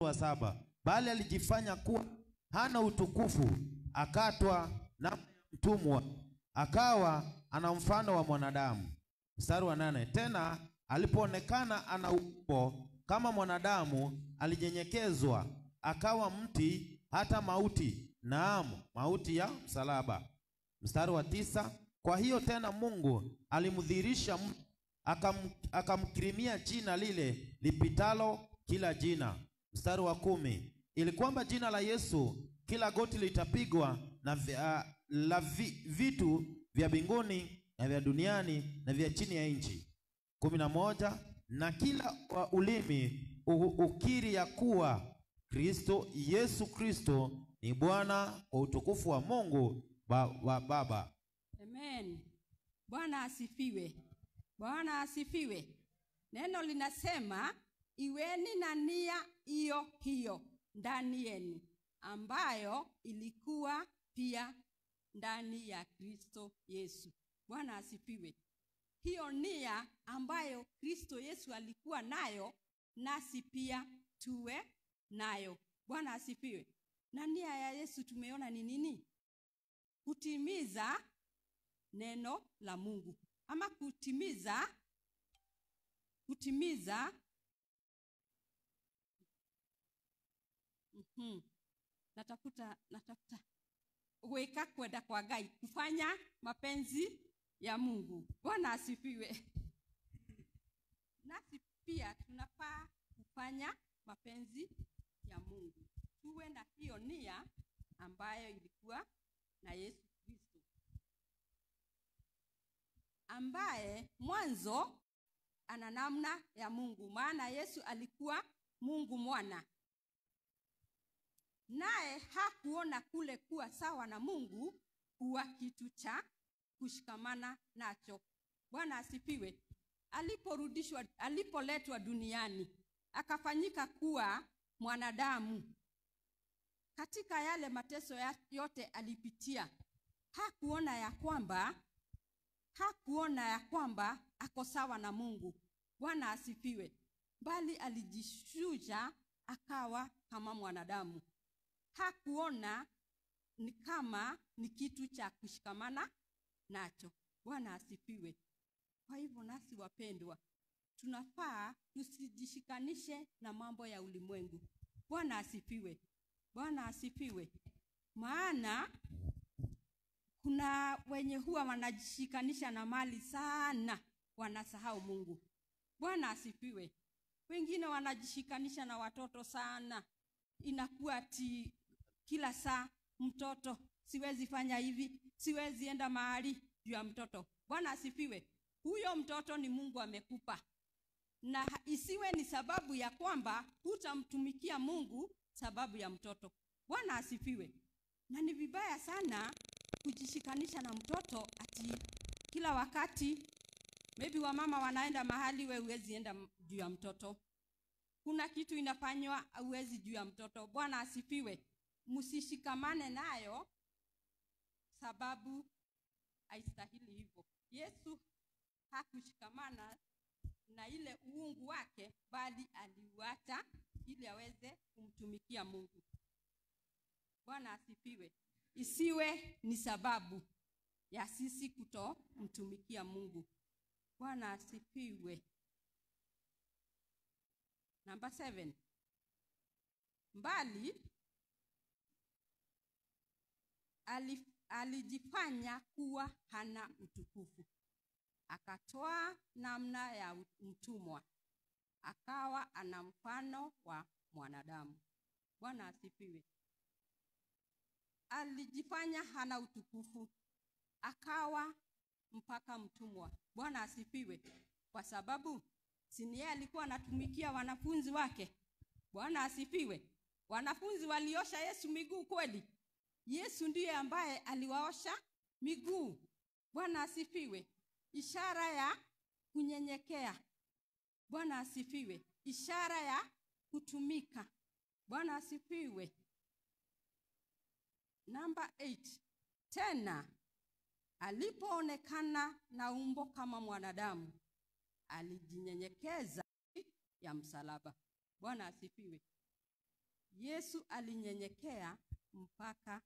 wa 7, bali alijifanya kuwa hana utukufu, akatwa na mtumwa, akawa ana mfano wa mwanadamu. Mstari wa 8, tena alipoonekana ana umbo kama mwanadamu, alinyenyekezwa akawa mti, hata mauti, naam, mauti ya msalaba. Mstari wa 9, kwa hiyo tena Mungu alimdhihirisha, akamkirimia jina lile lipitalo kila jina. Mstari wa 10, ili kwamba jina la Yesu kila goti litapigwa, na vitu vya mbinguni na vya duniani na vya chini ya nchi. 11, na kila ulimi ukiri ya kuwa Yesu Kristo ni Bwana, kwa utukufu wa Mungu Baba. Amen. Bwana asifiwe. Bwana asifiwe. Neno linasema iweni na nia hiyo hiyo ndani yenu, ambayo ilikuwa pia ndani ya Kristo Yesu. Bwana asifiwe. Hiyo nia ambayo Kristo Yesu alikuwa nayo, nasi pia tuwe nayo. Bwana asifiwe. Na nia ya Yesu tumeona ni nini? Kutimiza neno la Mungu, ama kutimiza natafuta weka kwenda kwa Ngai, kufanya mapenzi ya Mungu. Bwana asifiwe. Nasi pia tunafaa kufanya mapenzi ya Mungu. Tuwe na hiyo nia ambayo ilikuwa na Yesu Kristo, ambaye mwanzo ana namna ya Mungu, maana Yesu alikuwa Mungu mwana, naye hakuona kule kuwa sawa na Mungu kuwa kitu cha kushikamana nacho. Bwana asifiwe. Alipoletwa duniani, akafanyika kuwa mwanadamu. Katika yale mateso yote alipitia, hakuona ya kwamba ako sawa na Mungu. Bwana asifiwe. Bali alijishusha akawa kama mwanadamu. Hakuona ni kama ni kitu cha kushikamana nacho. Bwana asifiwe. Kwa hivyo nasi wapendwa, tunafaa tusijishikanishe na mambo ya ulimwengu. Bwana asifiwe. Bwana asifiwe. Maana kuna wenye huwa wanajishikanisha na mali sana, wanasahau Mungu. Bwana asifiwe. Wengine wanajishikanisha na watoto sana, inakuwa ati kila saa mtoto, siwezi fanya hivi, siwezi enda mahali juu ya mtoto. Bwana asifiwe. Huyo mtoto ni Mungu amekupa, na isiwe ni sababu ya kwamba hutamtumikia Mungu sababu ya mtoto. Bwana asifiwe. Na ni vibaya sana kujishikanisha na mtoto ati kila wakati, maybe wamama wanaenda mahali, wewe huwezi enda juu ya mtoto. Kuna kitu inafanywa, huwezi juu ya mtoto. Bwana asifiwe. Msishikamane nayo sababu haistahili hivyo. Yesu hakushikamana na ile uungu wake, bali aliuacha ili aweze kumtumikia Mungu. Bwana asifiwe. Isiwe ni sababu ya sisi kutomtumikia Mungu. Bwana asifiwe. Number 7. Mbali alijifanya kuwa hana utukufu, akatoa namna ya mtumwa, akawa ana mfano wa mwanadamu. Bwana asifiwe. Alijifanya hana utukufu, akawa mpaka mtumwa. Bwana asifiwe. Kwa sababu si yeye alikuwa anatumikia wanafunzi wake. Bwana asifiwe. Wanafunzi waliosha Yesu miguu kweli? Yesu ndiye ambaye aliwaosha miguu. Bwana asifiwe. Ishara ya kunyenyekea. Bwana asifiwe. Ishara ya kutumika. Bwana asifiwe. Number 8. Tena alipoonekana na umbo kama mwanadamu, alijinyenyekeza ya msalaba. Bwana asifiwe. Yesu alinyenyekea mpaka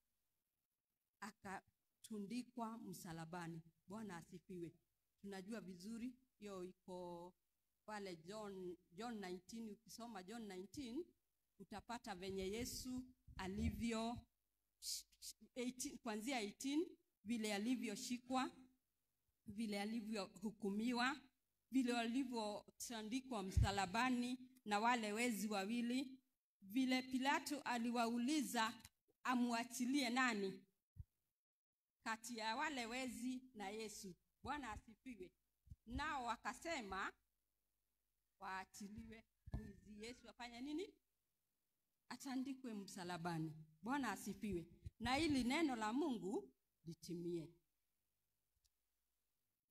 akatundikwa msalabani. Bwana asifiwe. Tunajua vizuri hiyo iko pale John 19. Ukisoma John 19 utapata venye Yesu alivyo kuanzia 18, vile alivyoshikwa, vile alivyohukumiwa, vile alivyotundikwa msalabani na wale wezi wawili, vile Pilato aliwauliza amuachilie nani kati ya wale wezi na Yesu. Bwana asifiwe. Nao wakasema waachiliwe mwizi. Yesu afanye nini? Atandikwe msalabani. Bwana asifiwe. Na ili neno la Mungu litimie.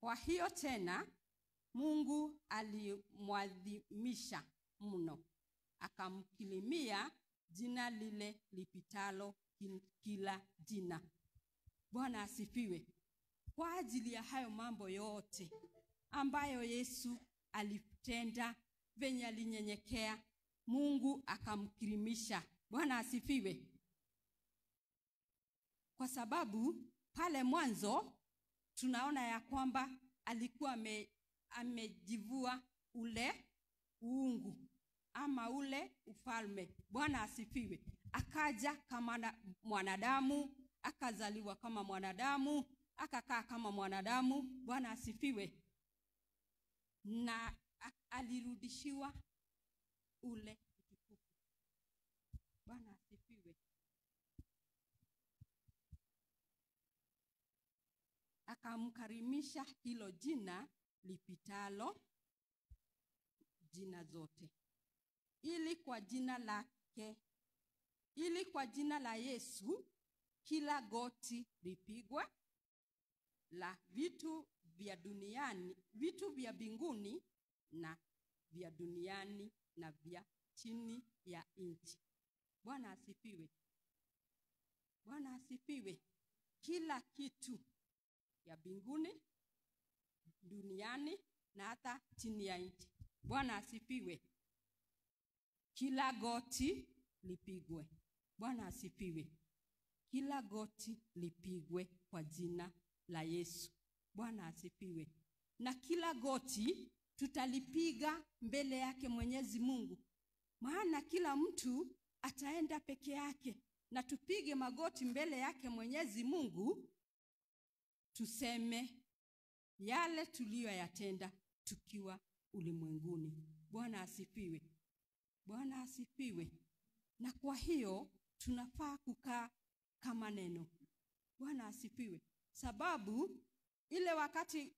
Kwa hiyo tena Mungu alimwadhimisha mno, akamkirimia jina lile lipitalo kila jina. Bwana asifiwe. Kwa ajili ya hayo mambo yote ambayo Yesu alitenda, venye alinyenyekea, Mungu akamkirimisha. Bwana asifiwe. Kwa sababu pale mwanzo tunaona ya kwamba alikuwa amejivua ule uungu ama ule ufalme. Bwana asifiwe. Akaja kama mwanadamu, akazaliwa kama mwanadamu, akakaa kama mwanadamu. Bwana asifiwe. Na alirudishiwa ule utukufu. Bwana asifiwe. Akamkarimisha hilo jina lipitalo jina zote, ili kwa jina la Yesu kila goti lipigwe, la vitu vya duniani, vitu vya mbinguni na vya duniani na vya chini ya nchi. Bwana asifiwe. Bwana asifiwe. Kila kitu ya mbinguni, duniani na hata chini ya nchi. Bwana asifiwe. Kila goti lipigwe. Bwana asifiwe. Kila goti lipigwe kwa jina la Yesu. Bwana asifiwe. Na kila goti tutalipiga mbele yake Mwenyezi Mungu. Maana kila mtu ataenda peke yake, na tupige magoti mbele yake Mwenyezi Mungu, tuseme yale tuliyoyatenda tukiwa ulimwenguni. Bwana asifiwe. Bwana asifiwe. Na kwa hiyo tunafaa kukaa kama neno. Bwana asifiwe. Sababu ile wakati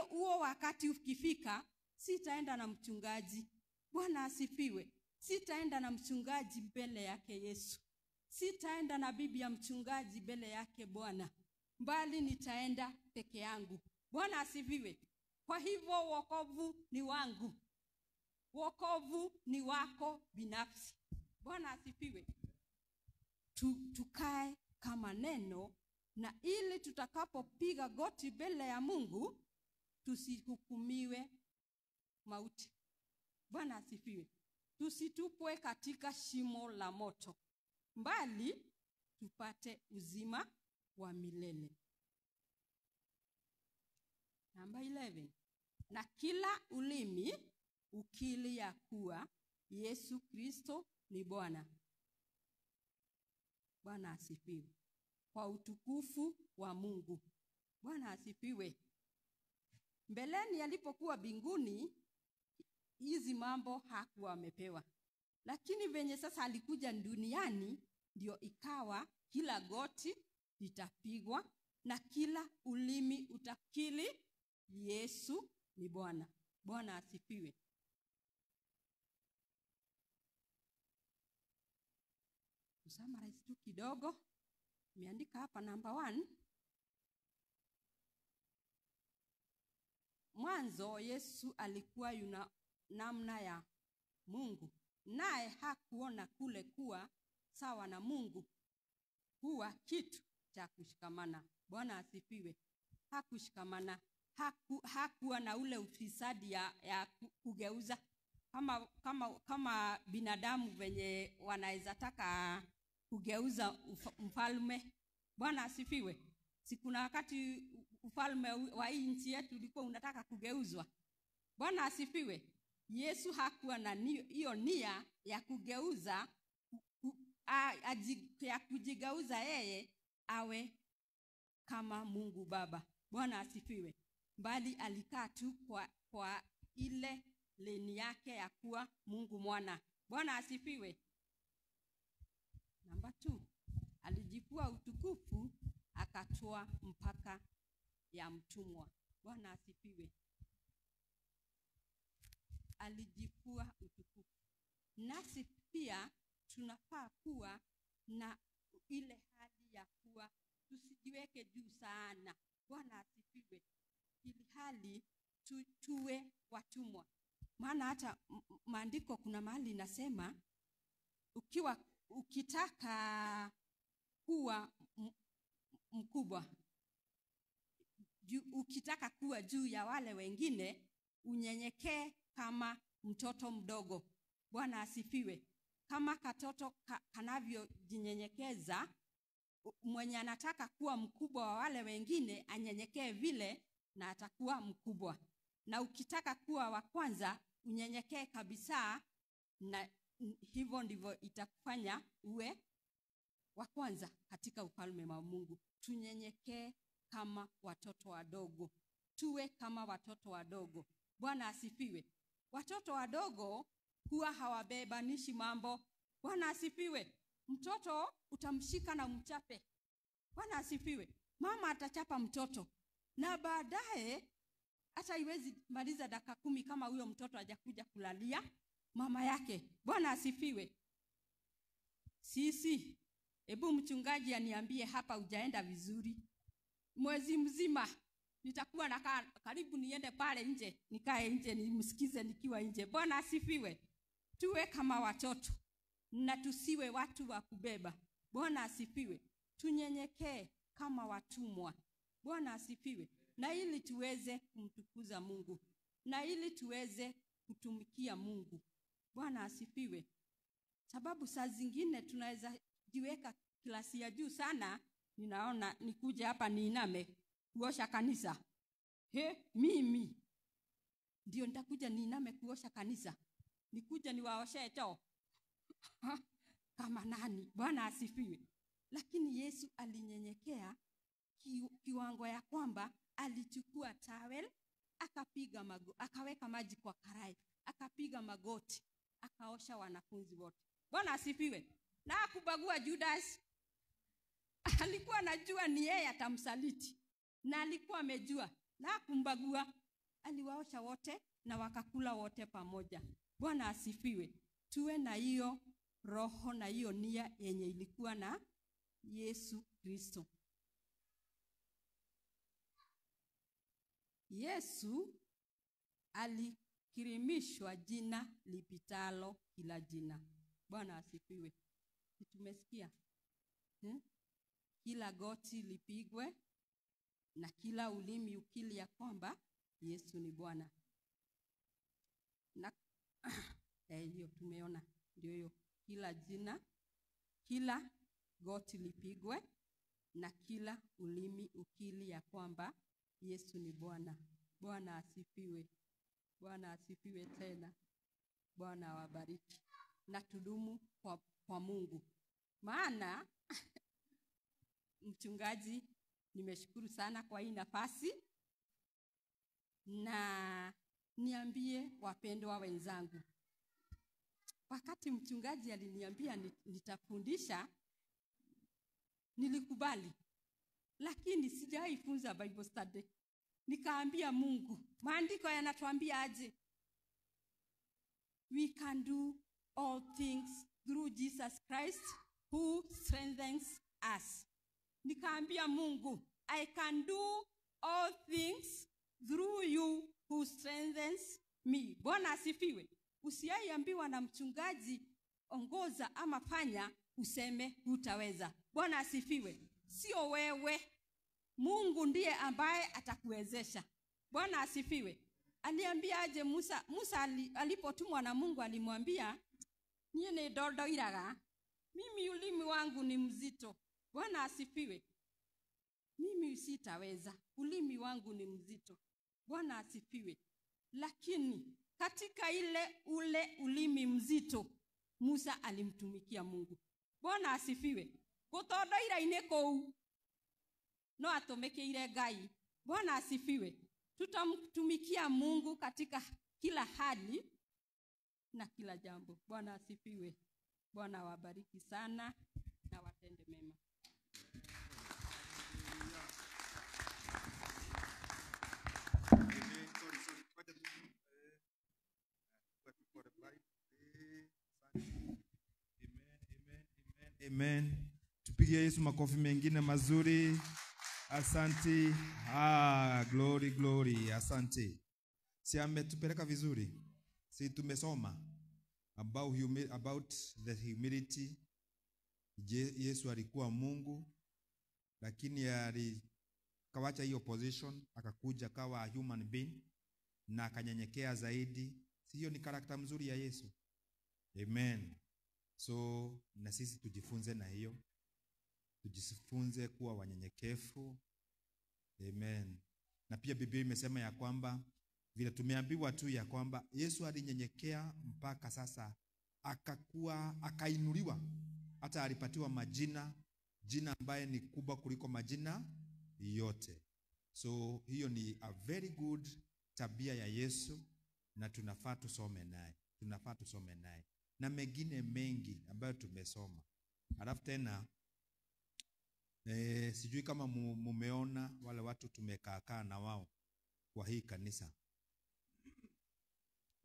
huo wakati ukifika, sitaenda na mchungaji. Bwana asifiwe. Sitaenda na mchungaji mbele yake Yesu. Sitaenda na bibi ya mchungaji mbele yake Bwana, bali nitaenda peke yangu. Bwana asifiwe. Kwa hivyo wokovu ni wangu. Wokovu ni wako binafsi. Bwana asifiwe. Tukae kama neno, na ili tutakapopiga goti mbele ya Mungu tusihukumiwe mauti. Bwana asifiwe. Tusitupwe katika shimo la moto, bali tupate uzima wa milele. Namba 11. Na kila ulimi ukili ya kuwa Yesu Kristo ni Bwana. Bwana asifiwe. Kwa utukufu wa Mungu. Bwana asifiwe. Mbeleni alipokuwa mbinguni, hizi mambo hakuwa amepewa. Lakini venye sasa alikuja duniani, ndio ikawa kila goti litapigwa na kila ulimi utakili Yesu ni Bwana. Bwana asifiwe. Summarize tu kidogo. Nimeandika hapa namba 1. Mwanzo Yesu alikuwa yuna namna ya Mungu, naye hakuona kule kuwa sawa na Mungu kuwa kitu cha kushikamana. Bwana asifiwe. Hakushikamana. Hakuwa na ule ufisadi ya kugeuza. kama binadamu venye wanaweza taka kugeuza mfalme. Bwana asifiwe. Sikuna wakati ufalme wa hii nchi yetu ulikuwa unataka kugeuzwa. Bwana asifiwe. Yesu hakuwa na hiyo nia ya kugeuza ya kujigeuza yeye awe kama Mungu Baba. Bwana asifiwe. Bali alikaa tu kwa ile leni yake ya kuwa Mungu Mwana. Bwana asifiwe. Namba 2, alijipua utukufu akatoa mpaka ya mtumwa. Bwana asifiwe. Alijipua utukufu. Nasi pia tunafaa kuwa na ile hali ya kuwa tusijiweke juu sana. Bwana asifiwe. Ili hali tuwe watumwa. Maana hata maandiko kuna mahali inasema ukitaka kuwa mkubwa, ukitaka kuwa juu ya wale wengine, unyenyekee kama mtoto mdogo. Bwana asifiwe. Kama katoto kanavyojinyenyekeza, mwenye anataka kuwa mkubwa wa wale wengine anyenyekee vile na atakuwa mkubwa. Na ukitaka kuwa wa kwanza, unyenyekee kabisa, na hivyo ndivyo itakufanya uwe wa kwanza katika ufalme wa Mungu. Tunyenyekee kama watoto wadogo. Tuwe kama watoto wadogo. Bwana asifiwe. Watoto wadogo huwa hawabebanishi mambo. Bwana asifiwe. Mtoto utamshika na umchape. Bwana asifiwe. Mama atachapa mtoto, na baadaye hata iwezi maliza dakika 10 kama huyo mtoto hajakuja kulalia mama yake. Bwana asifiwe. Sisi, hebu mchungaji aniambie hapa hujaenda vizuri. Mwezi mzima nitakuwa nakaa karibu niende pale nje, nikae nje nimsikize nikiwa nje. Bwana asifiwe. Tuwe kama watoto na tusiwe watu wa kubeba. Bwana asifiwe. Tunyenyekee kama watumwa. Bwana asifiwe. Na ili tuweze kumtukuza Mungu, na ili tuweze kutumikia Mungu. Bwana asifiwe. Sababu saa zingine tunaweza jiweka klasi ya juu sana. Ninaona nikuje hapa niiname kuosha kanisa. Mimi ndio nitakuja niiname kuosha kanisa. Nikuja niwaoshe choo kama nani? Bwana asifiwe. Lakini Yesu alinyenyekea kiwango ya kwamba alichukua towel, akaweka maji kwa karai, akapiga magoti, akaosha wanafunzi wote. Bwana asifiwe. Na hakubagua Judas. Alikuwa anajua ni yeye atamsaliti, na alikuwa amejua, na hakumbagua. Aliwaosha wote na wakakula wote pamoja. Bwana asifiwe. Tuwe na hiyo roho na hiyo nia yenye ilikuwa na Yesu Kristo. Yesu alikirimishwa jina lipitalo kila jina. Bwana asifiwe. Tumesikia? Kila goti lipigwe na kila ulimi ukili ya kwamba Yesu ni Bwana. Na hiyo tumeona ndio hiyo, kila jina, kila goti lipigwe na kila ulimi ukili ya kwamba Yesu ni Bwana. Bwana asifiwe. Bwana asifiwe tena. Bwana awabariki. Na tudumu kwa Mungu. Maana mchungaji, nimeshukuru sana kwa hii nafasi, na niambie wapendwa wenzangu, wakati mchungaji aliniambia nitafundisha, nilikubali. Lakini sijaifunza Bible study. Nikaambia Mungu, maandiko yanatuambia aje? We can do all things through Jesus Christ who strengthens us. Nikaambia Mungu, I can do all things through you who strengthens me. Bwana asifiwe. Usiaiambiwa na mchungaji ongoza ama fanya useme hutaweza. Bwana asifiwe. Sio wewe. Mungu ndiye ambaye atakuwezesha. Bwana asifiwe. aliambia aje Musa alipotumwa na Mungu alimwambia, "Niye ni dodo iraga. Mimi ulimi wangu ni mzito." Bwana asifiwe. Mimi sitaweza. Ulimi wangu ni mzito. Bwana asifiwe. Lakini katika ule ulimi mzito, Musa alimtumikia Mungu. Bwana asifiwe. Gotodo iraine kou no atomekeire Ngai. Bwana asifiwe. Tutamtumikia Mungu katika kila hali na kila jambo. Bwana asifiwe. Bwana wabariki sana na watende mema. Amen. Tupigie Yesu makofi mengine mazuri. Asante. Glory. Asante. Si ametupeleka vizuri. Si tumesoma about the humility. Yesu alikuwa Mungu, lakini alikawacha hiyo position, akakuja kawa human being na akanyenyekea zaidi. Si hiyo ni karakta mzuri ya Yesu? Amen. So na sisi tujifunze na hiyo. Tujifunze kuwa wanyenyekevu. Amen. Na pia Biblia imesema ya kwamba vile tumeambiwa tu ya kwamba Yesu alinyenyekea mpaka sasa akainuliwa. Hata alipatiwa jina ambaye ni kubwa kuliko majina yote. So hiyo ni a very good tabia ya Yesu na tunafaa tusome naye. Na mengine mengi ambayo tumesoma. Alafu tena sijui kama mumeona wale watu tumekaa na wao kwa hii kanisa.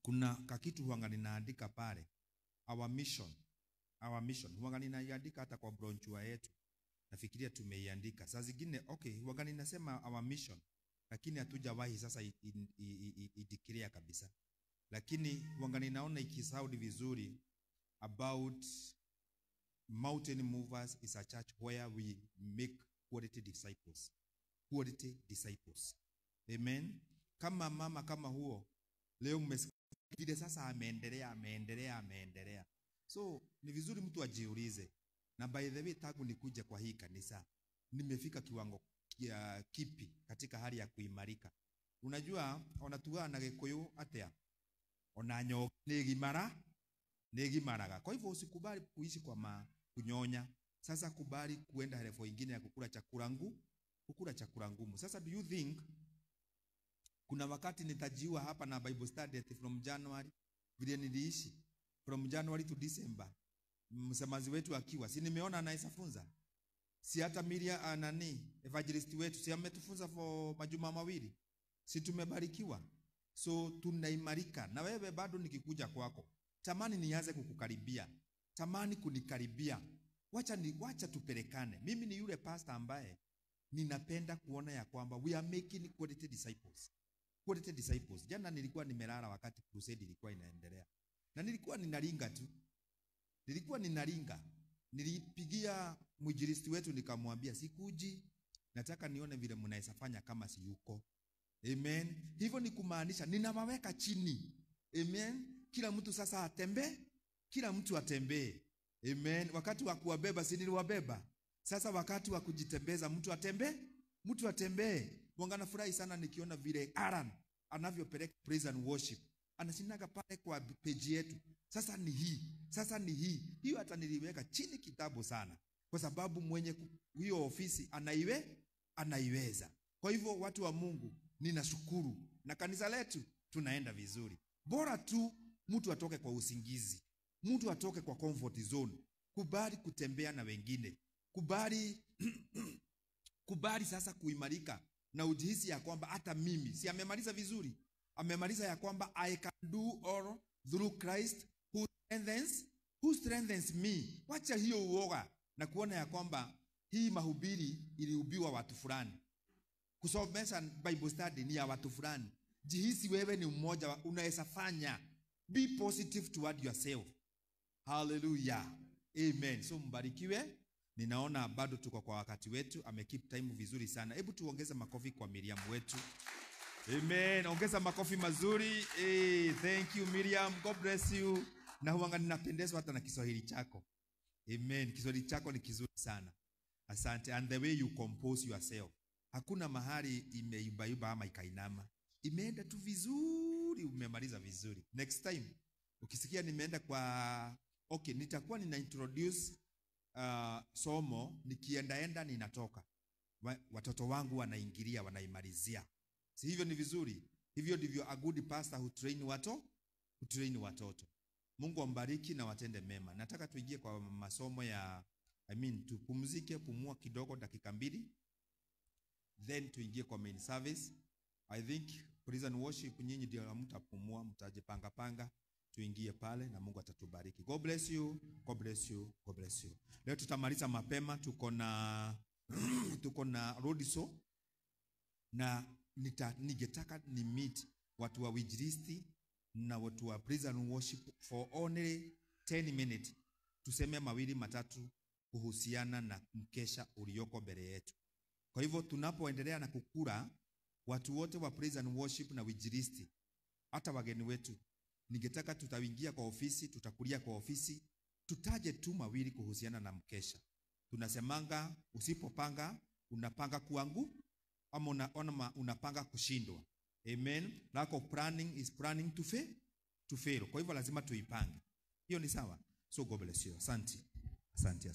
Kuna kakitu huanga ninaandika pale, our mission. Huanga ninaandika hata kwa bronchua yetu. Nafikiria tumeiandika. Saa zingine huanga ninasema our mission, lakini hatujawahi sasa ideclare kabisa. Lakini huanga ninaona ikisound vizuri about Mountain Movers is a church where we make quality disciples. Amen. Kama mama kama huo leo mmesikia sasa ameendelea. So ni vizuri mtu ajiulize, na by the way tangu nikuja kwa hii kanisa nimefika kiwango kipi katika hali ya kuimarika. Unajua onatuga na Gikuyu atia onanyo negimaraga. Kwa hivyo usikubali kuishi kwa kunyonya. Sasa kubali kuenda level nyingine ya kukula chakula ngumu. Sasa do you think kuna wakati nitajiwa hapa na Bible study from January vile niliishi from January to December, msemaji wetu akiwa si nimeona anaisafunza, si hata Miria evangelist wetu si ametufunza for majuma mawili, si tumebarikiwa. So tunaimarika. Na wewe bado nikikuja kwako, tamani nianze kukukaribia, tamani kunikaribia. Wacha tupelekane. Mimi ni yule pastor ambaye ninapenda kuona ya kwamba we are making quality disciples. Jana nilikuwa nimelala wakati crusade ilikuwa inaendelea. Na nilikuwa ninaringa tu. Nilipigia mwinjilisti wetu nikamwambia sikuji, nataka nione vile mnaweza fanya kama si yuko. Amen. Hivyo ni kumaanisha ninawaweka chini. Amen. Kila mtu sasa atembee. Amen. Wakati wa kuwabeba si niliwabeba. Sasa wakati wa kujitembeza mtu atembee. Wangana furahi sana nikiona vile Aaron anavyopeleka praise and worship. Anashinaga pale kwa page yetu. Sasa ni hii. Hiyo hata niliweka chini kitabu sana. Kwa sababu mwenye hiyo ofisi anaiweza. Kwa hivyo watu wa Mungu ninashukuru. Na kanisa letu tunaenda vizuri. Bora tu mtu atoke kwa usingizi. Mtu atoke kwa comfort zone. Kubali kutembea na wengine. Kubali sasa kuimarika. Na ujihisi ya kwamba hata mimi si amemaliza vizuri. Amemaliza ya kwamba I can do all through Christ who strengthens me. Wacha hiyo uoga na kuona ya kwamba hii mahubiri ilihubiwa watu fulani. Kusomesha Bible study ni ya watu fulani. Jihisi wewe ni mmoja unaweza fanya. Be positive toward yourself. Hallelujah. Amen. So mbarikiwe. Ninaona bado tuko kwa wakati wetu. Amekeep time vizuri sana. Hebu tuongeze makofi kwa Miriam wetu. Amen. Ongeza makofi mazuri. Thank you Miriam. God bless you. Na huanga ninapendezwa hata na Kiswahili chako. Amen. Kiswahili chako ni kizuri sana. Asante. And the way you compose yourself. Hakuna mahali imeiba ama ikainama. Imeenda tu vizuri, umemaliza vizuri. Next time ukisikia nimeenda kwa nitakuwa nina introduce somo nikiendaenda ninatoka. Watoto wangu wanaingilia, wanaimalizia. Si hivyo ni vizuri? Hivyo ndivyo a good pastor who train watoto. Mungu ambariki na watende mema. Nataka tuingie kwa masomo ya tupumzike, pumua kidogo dakika 2. Then tuingie kwa main service. I think praise and worship nyinyi ndio mtapumua, mtajipanga panga, tuingie pale na Mungu atatubariki. God bless you. God bless you. God bless you. Leo tutamaliza mapema, tuko na road show na ningetaka ni meet watu wa Wijilisti na watu wa praise and worship for only 10 minutes. Tuseme mawili matatu kuhusiana na mkesha ulioko mbele yetu. Kwa hivyo tunapoendelea na kukura, watu wote wa praise and worship na Wijilisti, hata wageni wetu, ningetaka tutaingia kwa ofisi, tutakulia kwa ofisi, tutaje tu mawili kuhusiana na mkesha. Tunasemanga usipopanga unapanga kuangu ama unapanga kushindwa. Amen. Lack of planning is planning to fail. Kwa hivyo lazima tuipange. Hiyo ni sawa. So God bless you. Asante. Asante.